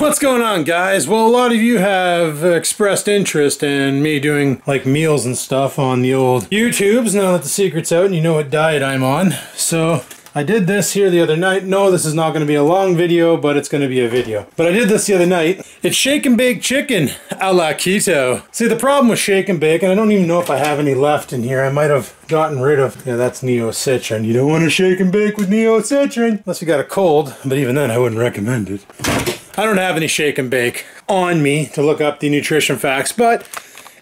What's going on, guys? Well, a lot of you have expressed interest in me doing like meals and stuff on the old YouTubes now that the secret's out and you know what diet I'm on. So I did this here the other night. No, this is not going to be a long video, but it's going to be a video. But I did this the other night. It's shake and bake chicken a la keto. See, the problem with shake and bake, and I don't even know if I have any left in here. I might have gotten rid of, yeah, that's neocitrin. You don't want to shake and bake with neocitrin unless you got a cold, but even then I wouldn't recommend it. I don't have any shake and bake on me to look up the nutrition facts, but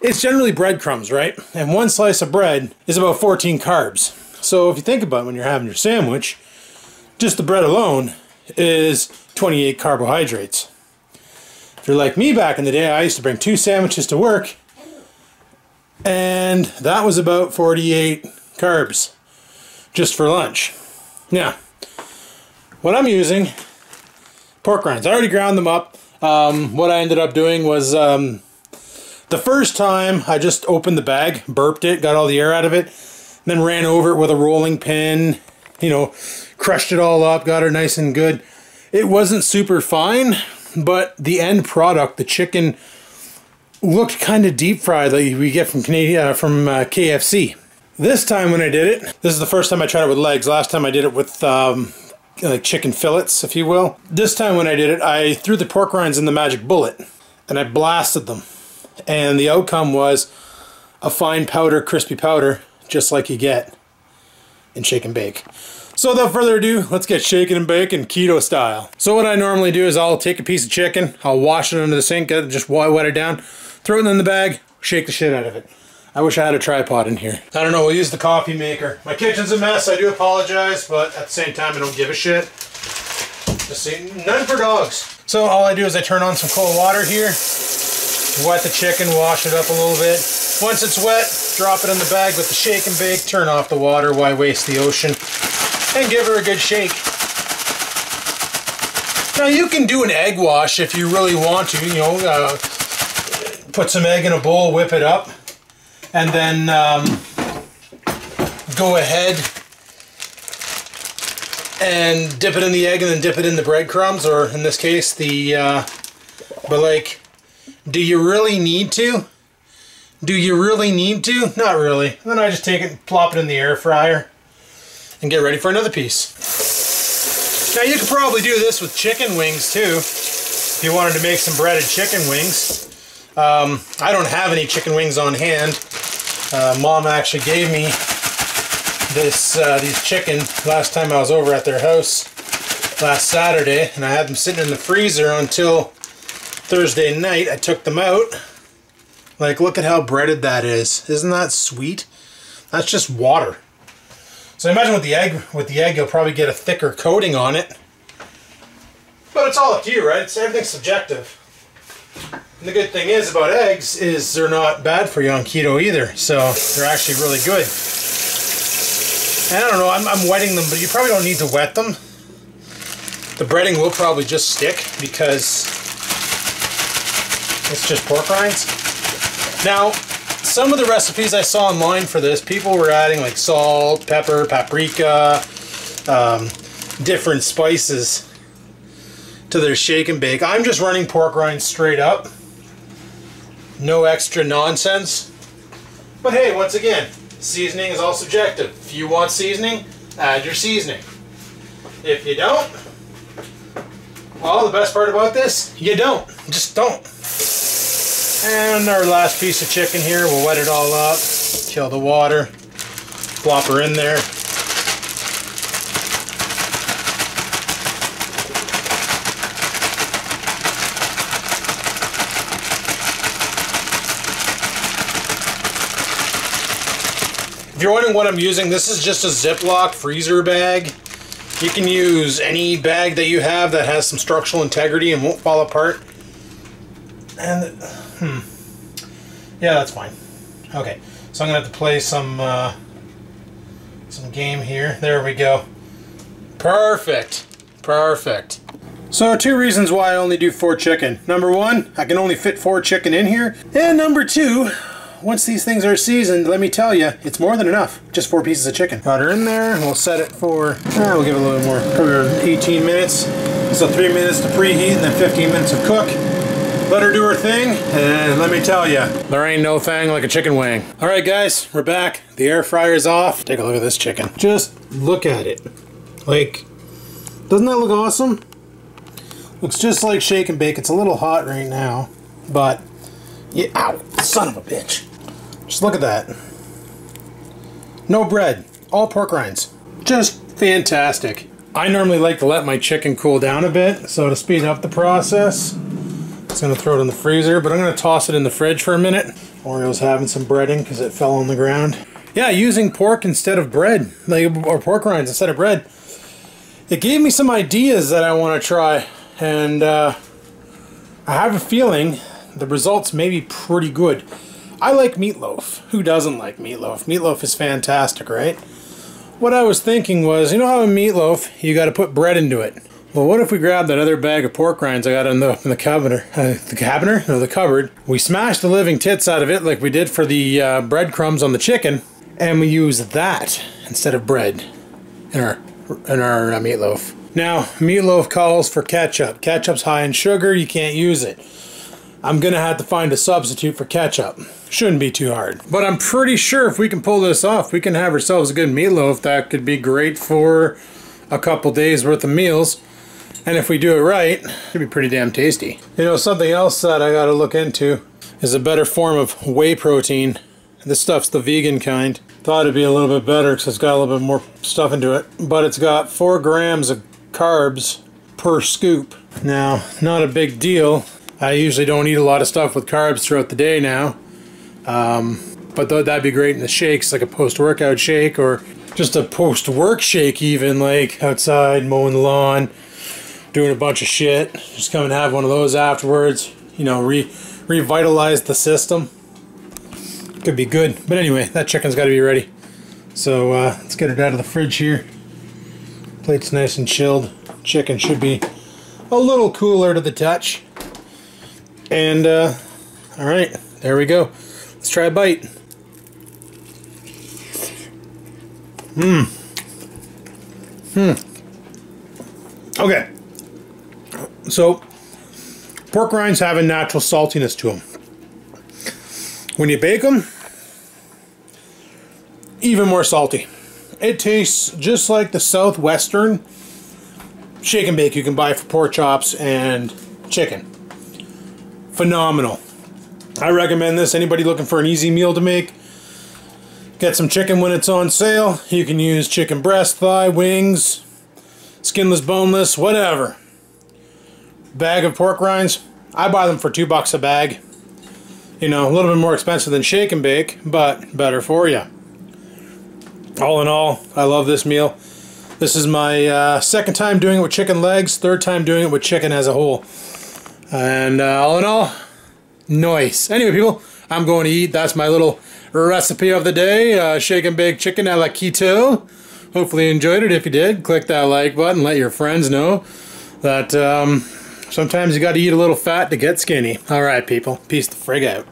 it's generally breadcrumbs, right? And one slice of bread is about 14 carbs. So if you think about it, when you're having your sandwich, just the bread alone is 28 carbohydrates. If you're like me back in the day, I used to bring 2 sandwiches to work, and that was about 48 carbs just for lunch. Now, what I'm using, pork rinds. I already ground them up. What I ended up doing was the first time I just opened the bag, burped it, got all the air out of it, then ran over it with a rolling pin, you know, crushed it all up, got her nice and good. It wasn't super fine, but the end product, the chicken, looked kind of deep fried like we get from KFC. This time when I did it, this is the first time I tried it with legs. Last time I did it with like chicken fillets, if you will. This time when I did it, I threw the pork rinds in the magic bullet and I blasted them. And the outcome was a fine powder, crispy powder, just like you get in shake and bake. So without further ado, let's get shaking and baking keto style. So what I normally do is I'll take a piece of chicken, I'll wash it under the sink, just wet it down, throw it in the bag, shake the shit out of it. I wish I had a tripod in here. I don't know, we'll use the coffee maker. My kitchen's a mess, I do apologize, but at the same time I don't give a shit. Just see, none for dogs. So all I do is I turn on some cold water here, wet the chicken, wash it up a little bit. Once it's wet, drop it in the bag with the shake and bake, turn off the water, why waste the ocean, and give her a good shake. Now you can do an egg wash if you really want to, you know, put some egg in a bowl, whip it up, and then go ahead and dip it in the egg and then dip it in the breadcrumbs, or in this case the, but like, do you really need to? Do you really need to? Not really. Then I just take it and plop it in the air fryer and get ready for another piece. Now you could probably do this with chicken wings too, if you wanted to make some breaded chicken wings. I don't have any chicken wings on hand. Mom actually gave me these chicken last time I was over at their house last Saturday, and I had them sitting in the freezer until Thursday night. I took them out. Like, look at how breaded that is. Isn't that sweet? That's just water. So imagine with the egg you'll probably get a thicker coating on it. But it's all up to you, right? Everything's subjective. And the good thing is about eggs is they're not bad for you on keto either. So they're actually really good. And I don't know, I'm wetting them, but you probably don't need to wet them. The breading will probably just stick because it's just pork rinds. Now, some of the recipes I saw online for this, people were adding like salt, pepper, paprika, different spices to their shake and bake. I'm just running pork rinds straight up. No extra nonsense. But hey, once again, seasoning is all subjective. If you want seasoning, add your seasoning. If you don't, well, the best part about this, you don't. Just don't. And our last piece of chicken here, we'll wet it all up, kill the water, plop her in there. If you're wondering what I'm using, this is just a Ziploc freezer bag. You can use any bag that you have that has some structural integrity and won't fall apart. And yeah, that's fine. Okay, so I'm gonna have to play some game here. There we go. Perfect. Perfect. So 2 reasons why I only do 4 chicken. Number 1, I can only fit 4 chicken in here. And number 2, once these things are seasoned, let me tell you, it's more than enough. Just 4 pieces of chicken. Got her in there, and we'll set it for, we'll give it a little more, probably 18 minutes. So 3 minutes to preheat and then 15 minutes to cook. Let her do her thing, and let me tell you, there ain't no thing like a chicken wing. All right, guys, we're back. The air fryer's off. Take a look at this chicken. Just look at it. Like, doesn't that look awesome? Looks just like shake and bake. It's a little hot right now, but yeah, ow, son of a bitch. Just look at that. No bread, all pork rinds. Just fantastic. I normally like to let my chicken cool down a bit, so to speed up the process, I'm going to throw it in the freezer, but I'm going to toss it in the fridge for a minute. Oreo's having some breading because it fell on the ground. Yeah, using pork instead of bread, or pork rinds instead of bread, it gave me some ideas that I want to try, and I have a feeling the results may be pretty good. I like meatloaf. Who doesn't like meatloaf? Meatloaf is fantastic, right? What I was thinking was, you know how in meatloaf, you got to put bread into it. Well, what if we grab that other bag of pork rinds I got in the cabinet? The cupboard. We smashed the living tits out of it like we did for the breadcrumbs on the chicken, and we use that instead of bread in our meatloaf. Now, meatloaf calls for ketchup. Ketchup's high in sugar. You can't use it. I'm gonna have to find a substitute for ketchup. Shouldn't be too hard. But I'm pretty sure if we can pull this off, we can have ourselves a good meatloaf that could be great for a couple days worth of meals. And if we do it right, it'd be pretty damn tasty. You know, something else that I gotta look into is a better form of whey protein. This stuff's the vegan kind. Thought it'd be a little bit better because it's got a little bit more stuff into it. But it's got 4 grams of carbs per scoop. Now, not a big deal. I usually don't eat a lot of stuff with carbs throughout the day now. But that'd be great in the shakes, like a post-workout shake or just a post-work shake even, like outside mowing the lawn, doing a bunch of shit. Just come and have one of those afterwards. You know, revitalize the system. Could be good. But anyway, that chicken's got to be ready. So let's get it out of the fridge here. Plate's nice and chilled. Chicken should be a little cooler to the touch. And alright, there we go. Let's try a bite. Okay. So, pork rinds have a natural saltiness to them. When you bake them, even more salty. It tastes just like the Southwestern shake and bake you can buy for pork chops and chicken. Phenomenal. I recommend this. Anybody looking for an easy meal to make, get some chicken when it's on sale. You can use chicken breast, thigh, wings, skinless, boneless, whatever. Bag of pork rinds. I buy them for $2 a bag. You know, a little bit more expensive than shake and bake, but better for you. All in all, I love this meal. This is my second time doing it with chicken legs, third time doing it with chicken as a whole. And all in all, nice. Anyway, people, I'm going to eat. That's my little recipe of the day. Shake and bake chicken a la Keto. Hopefully you enjoyed it. If you did, click that like button. Let your friends know that sometimes you got to eat a little fat to get skinny. All right, people. Peace the frig out.